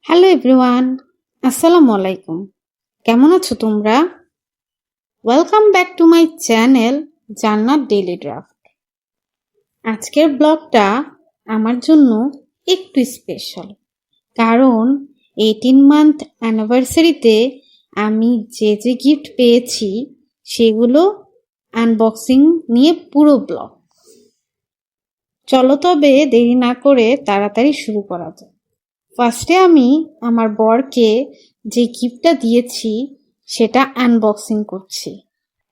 Hello everyone, আসসালামু আলাইকুম। কেমন আছো তোমরা? Welcome back to my channel জান্নাত ডেইলি ড্রাফট। আজকের ব্লগটা আমার জন্য একটু স্পেশাল, কারণ 18 মান্থ অ্যানিভার্সারিতে আমি যে গিফট পেয়েছি সেগুলো আনবক্সিং নিয়ে পুরো ব্লগ। চলো তবে দেরি না করে তাড়াতাড়ি শুরু করা যাক। ফার্স্টে আমি আমার বরকে যে গিফটটা দিয়েছি সেটা আনবক্সিং করছি।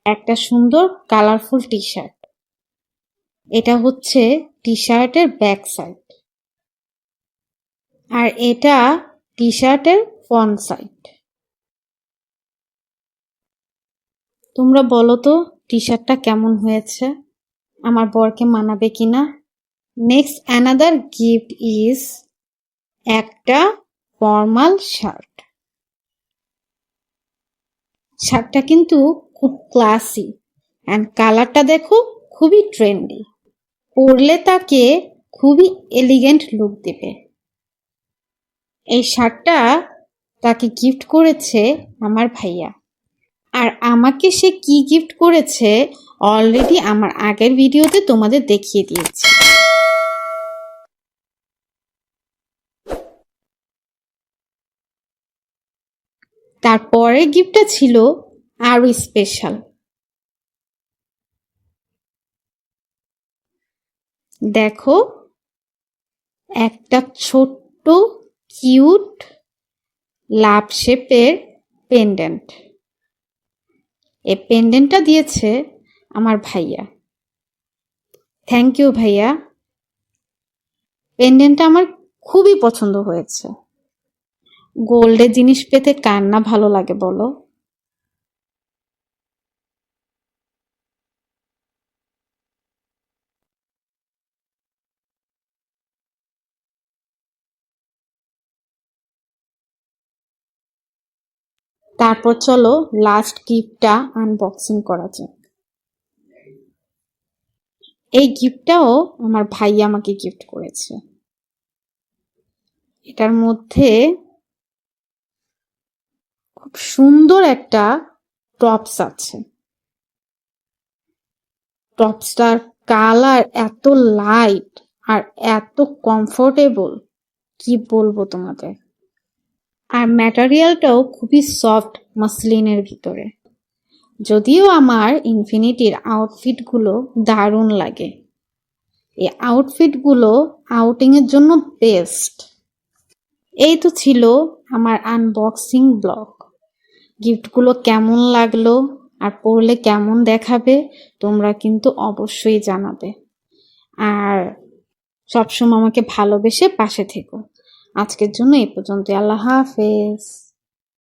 একটা সুন্দর কালারফুল টি শার্ট। এটা হচ্ছে টি শার্টের ব্যাক সাইড, আর এটা টি শার্টের ফ্রন্ট সাইড। তোমরা বলো তো টি শার্টটা কেমন হয়েছে, আমার বরকে মানাবে কিনা। নেক্সট অ্যানাদার গিফট ইজ একটা ফর্মাল শার্ট। শার্টটা কিন্তু খুব ক্লাসি অ্যান্ড কালারটা দেখো খুবই ট্রেন্ডি। পরলে তাকে খুবই এলিগেন্ট লুক দেবে। এই শার্টটা তাকে গিফট করেছে আমার ভাইয়া, আর আমাকে সে কি গিফট করেছে অলরেডি আমার আগের ভিডিওতে তোমাদের দেখিয়ে দিয়েছি। তারপরের গিফটটা ছিল আরো স্পেশাল। দেখো, একটা ছোট্ট কিউট লাভ শেপের পেন্ডেন্ট। এই পেন্ডেন্টটা দিয়েছে আমার ভাইয়া। থ্যাংক ইউ ভাইয়া। পেন্ডেন্টটা আমার খুবই পছন্দ হয়েছে। গোল্ডের জিনিস পেতে কার না ভালো লাগে বলো। তারপর চলো লাস্ট গিফটটা আনবক্সিং করা যাক। এই গিফটটাও আমার ভাইয়া আমাকে গিফট করেছে। এটার মধ্যে খুব সুন্দর একটা টপস আছে। টপসটার কালার এত লাইট আর এত কমফোর্টেবল, কি বলবো তোমাদের। আর ম্যাটেরিয়ালটাও খুবই সফট মাসলিনের ভিতরে। যদিও আমার ইনফিনিটির আউটফিটগুলো দারুণ লাগে। এই আউটফিটগুলো আউটিংয়ের জন্য বেস্ট। এই তো ছিল আমার আনবক্সিং ব্লগ। গিফটগুলো কেমন লাগলো আর পরলে কেমন দেখাবে তোমরা কিন্তু অবশ্যই জানাবে। আর সবসময় আমাকে ভালোবেসে পাশে থেকো। আজকের জন্য এই পর্যন্ত। আল্লাহ হাফেজ।